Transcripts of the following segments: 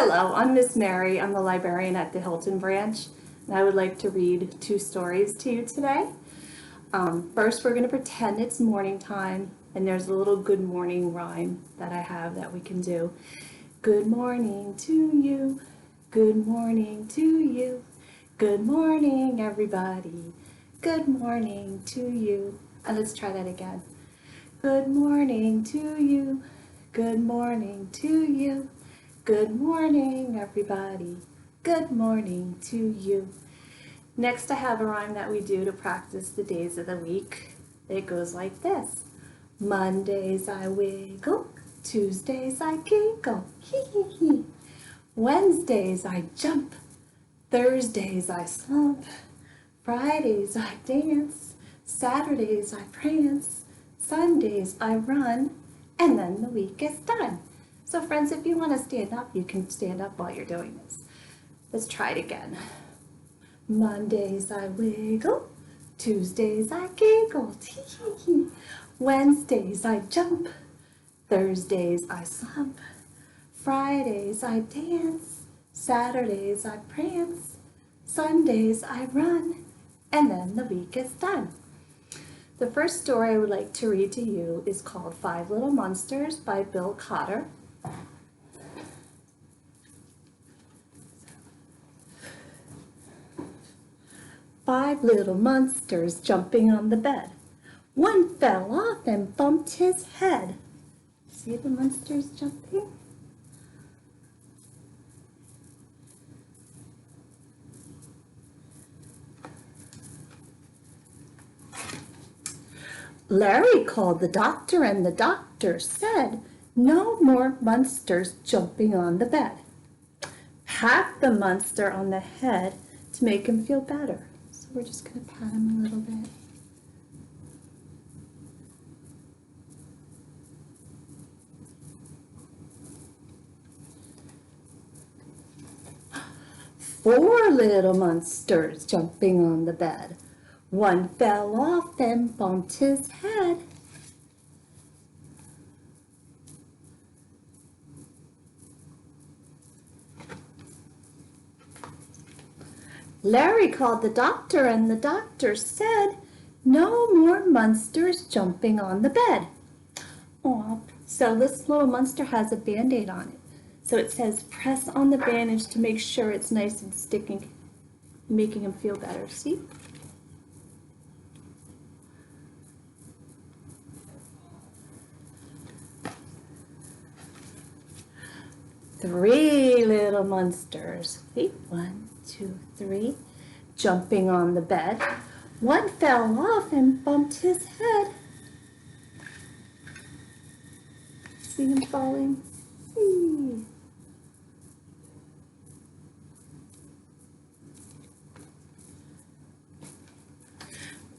Hello, I'm Miss Mary. I'm the librarian at the Hilton branch, and I would like to read 2 stories to you today. First, we're going to pretend it's morning time, and there's a little good morning rhyme that I have that we can do. Good morning to you. Good morning to you. Good morning, everybody. Good morning to you. And let's try that again. Good morning to you. Good morning to you. Good morning, everybody. Good morning to you. Next, I have a rhyme that we do to practice the days of the week. It goes like this. Mondays I wiggle, Tuesdays I giggle, hee hee hee. Wednesdays I jump, Thursdays I slump, Fridays I dance, Saturdays I prance, Sundays I run, and then the week is done. So friends, if you want to stand up, you can stand up while you're doing this. Let's try it again. Mondays I wiggle, Tuesdays I giggle, tee hee hee. Wednesdays I jump, Thursdays I slump, Fridays I dance, Saturdays I prance, Sundays I run, and then the week is done. The first story I would like to read to you is called 5 Little Monsters by Bill Cotter. Five little monsters jumping on the bed. One fell off and bumped his head. See the monsters jumping? Larry called the doctor, and the doctor said, "No more monsters jumping on the bed." Pat the monster on the head to make him feel better. So we're just going to pat him a little bit. Four little monsters jumping on the bed. One fell off and bumped his head. Larry called the doctor, and the doctor said, "No more monsters jumping on the bed." Aw, so this little monster has a Band-Aid on it. So it says, press on the bandage to make sure it's nice and sticking, making him feel better. See? Three little monsters. Wait, 1, 2, 3, jumping on the bed. One fell off and bumped his head. See him falling? Whee.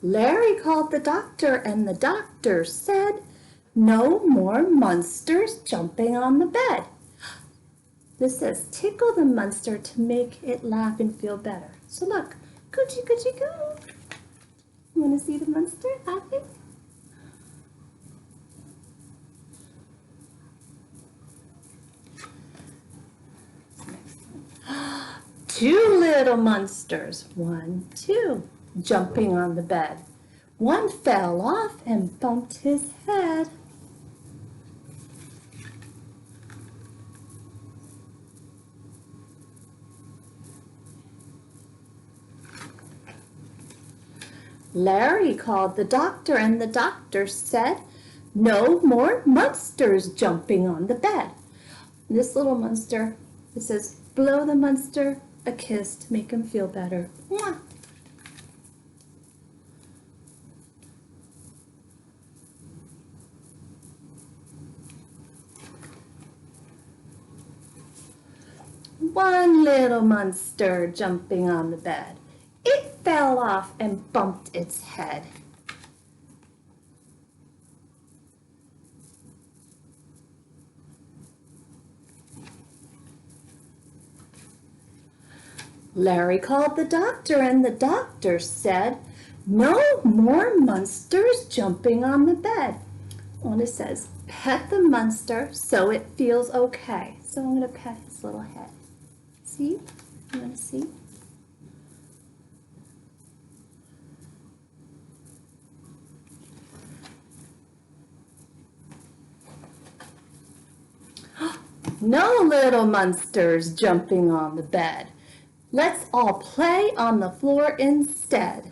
Larry called the doctor, and the doctor said, "No more monsters jumping on the bed." This says, tickle the monster to make it laugh and feel better. So look, coochie coochie coo. You want to see the monster laughing? Two little monsters, 1, 2, jumping on the bed. One fell off and bumped his head. Larry called the doctor, and the doctor said, "No more monsters jumping on the bed." This little monster, it says, blow the monster a kiss to make him feel better. Mwah. One little monster jumping on the bed. It fell off and bumped its head. Larry called the doctor, and the doctor said, "No more monsters jumping on the bed." And it says, pet the monster so it feels okay. So I'm going to pet his little head. See? You want to see? No little monsters jumping on the bed. Let's all play on the floor instead.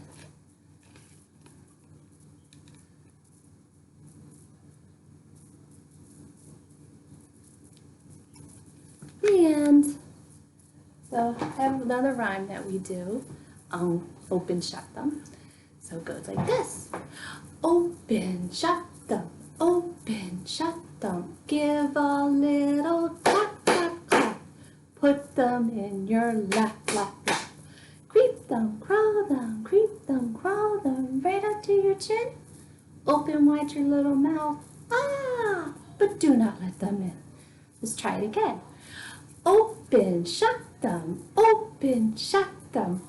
The end. So I have another rhyme that we do. Open, shut them. So it goes like this. Open, shut them. Open, shut them. Give a little clap, clap, clap. Put them in your lap, lap, lap. Creep them, crawl them, right up to your chin. Open wide your little mouth. Ah, but do not let them in. Let's try it again. Open, shut them,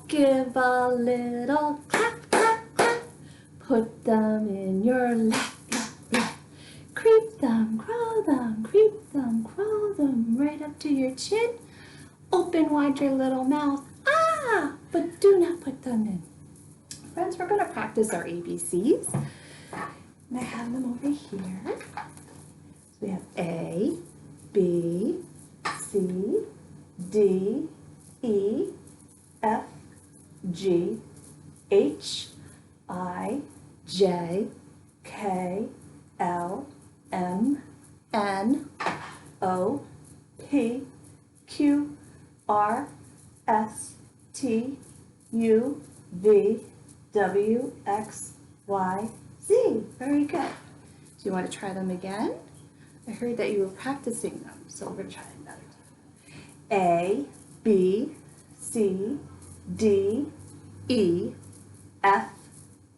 give a little clap, clap, clap, put them in your lap, lap, lap, creep them, crawl them, right up to your chin, open wide your little mouth, ah, but do not put them in. Friends, we're going to practice our ABCs, and I have them over here. So we have A, B, C, D, E, F, G, H, I, J, K, L, M, N, O, P, Q, R, S, T, U, V, W, X, Y, Z. Very good. Do you want to try them again? I heard that you were practicing them, so we're going to try another time. A, B, C, D, E, F,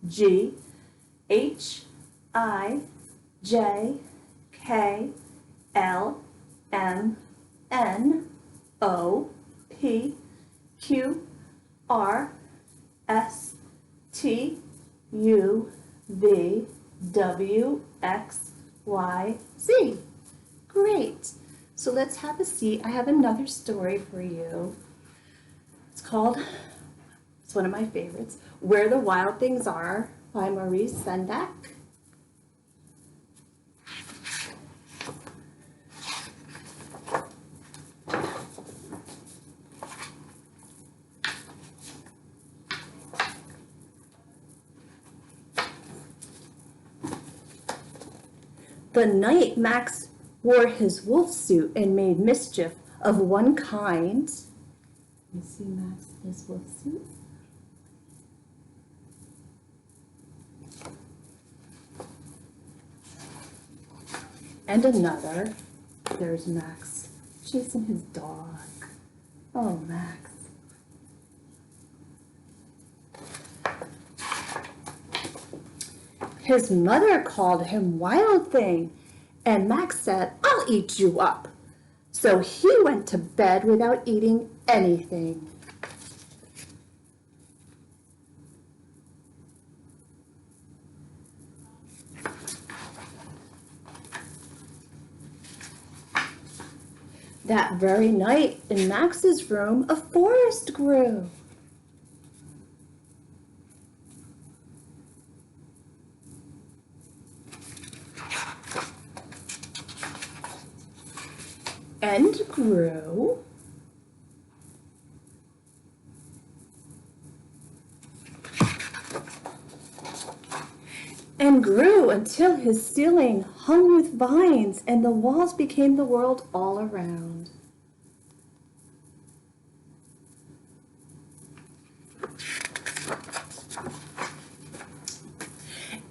G, H, I, J, K, L, M, N, O, P, Q, R, S, T, U, V, W, X, Y, Z. Great. So let's have a seat. I have another story for you. It's one of my favorites, Where the Wild Things Are by Maurice Sendak. The night Max wore his wolf suit and made mischief of one kind. You see Max in his wolf suit? And another, there's Max chasing his dog. Oh, Max. His mother called him Wild Thing, and Max said, I'll eat you up. So he went to bed without eating anything. That very night, in Max's room, a forest grew. And grew. And grew until his ceiling hung with vines and the walls became the world all around.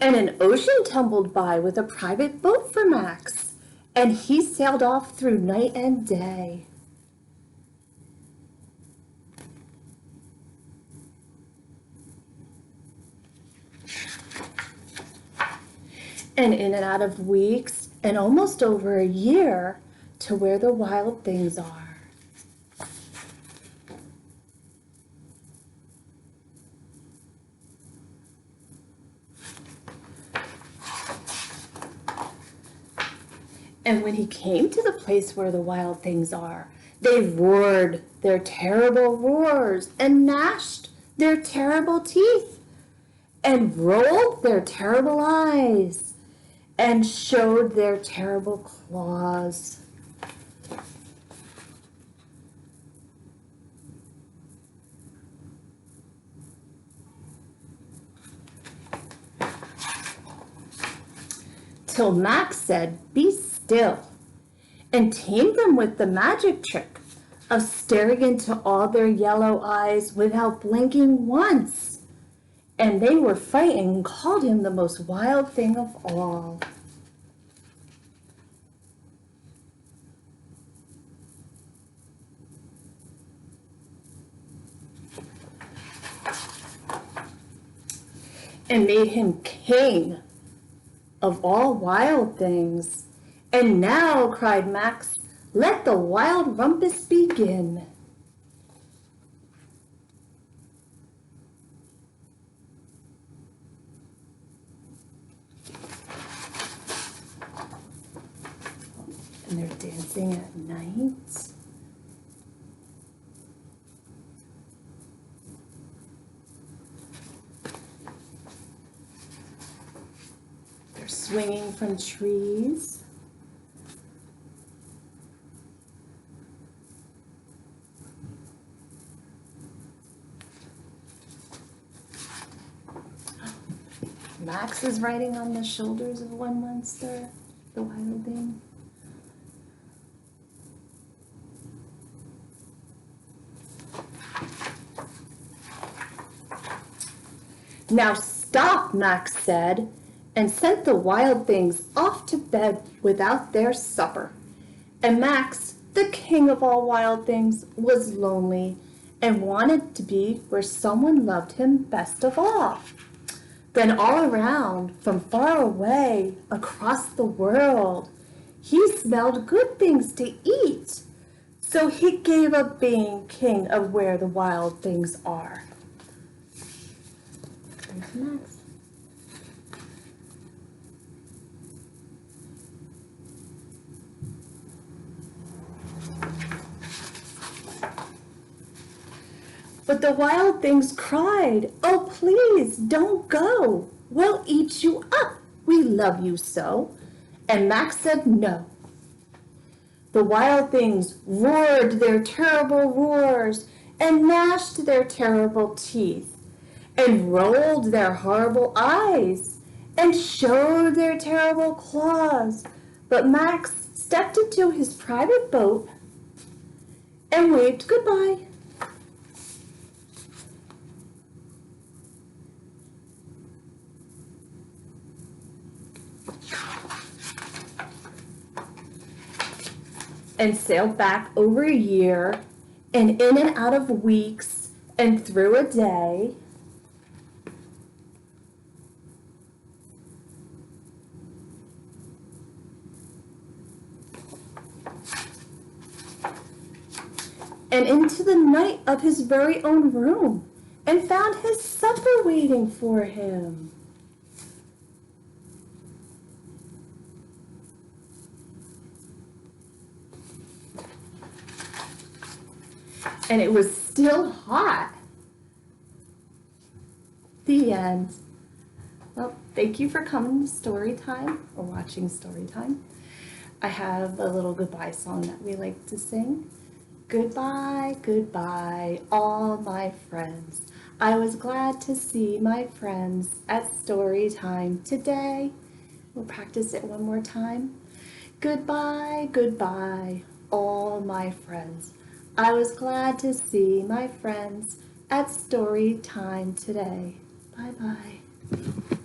And an ocean tumbled by with a private boat for Max, and he sailed off through night and day. And in and out of weeks, and almost over a year, to where the wild things are. And when he came to the place where the wild things are, they roared their terrible roars and gnashed their terrible teeth and rolled their terrible eyes and showed their terrible claws. Till Max said, "Be still," and tamed them with the magic trick of staring into all their yellow eyes without blinking once. And they were frightened and called him the most wild thing of all. And made him king of all wild things. And now, cried Max, let the wild rumpus begin. And they're dancing at night. They're swinging from trees. Max is riding on the shoulders of one monster, the wild thing. Now stop, Max said, and sent the wild things off to bed without their supper. And Max, the king of all wild things, was lonely and wanted to be where someone loved him best of all. Then all around, from far away, across the world, he smelled good things to eat. So he gave up being king of where the wild things are. Max. But the wild things cried, "Oh, please, don't go. We'll eat you up. We love you so." And Max said no. The wild things roared their terrible roars and gnashed their terrible teeth and rolled their horrible eyes and showed their terrible claws. But Max stepped into his private boat and waved goodbye. And sailed back over a year and in and out of weeks and through a day. And into the night of his very own room and found his supper waiting for him. And it was still hot. The end. Well, thank you for coming to Storytime or watching Storytime. I have a little goodbye song that we like to sing. Goodbye, goodbye, all my friends. I was glad to see my friends at Storytime today. We'll practice it one more time. Goodbye, goodbye, all my friends. I was glad to see my friends at Storytime today. Bye-bye.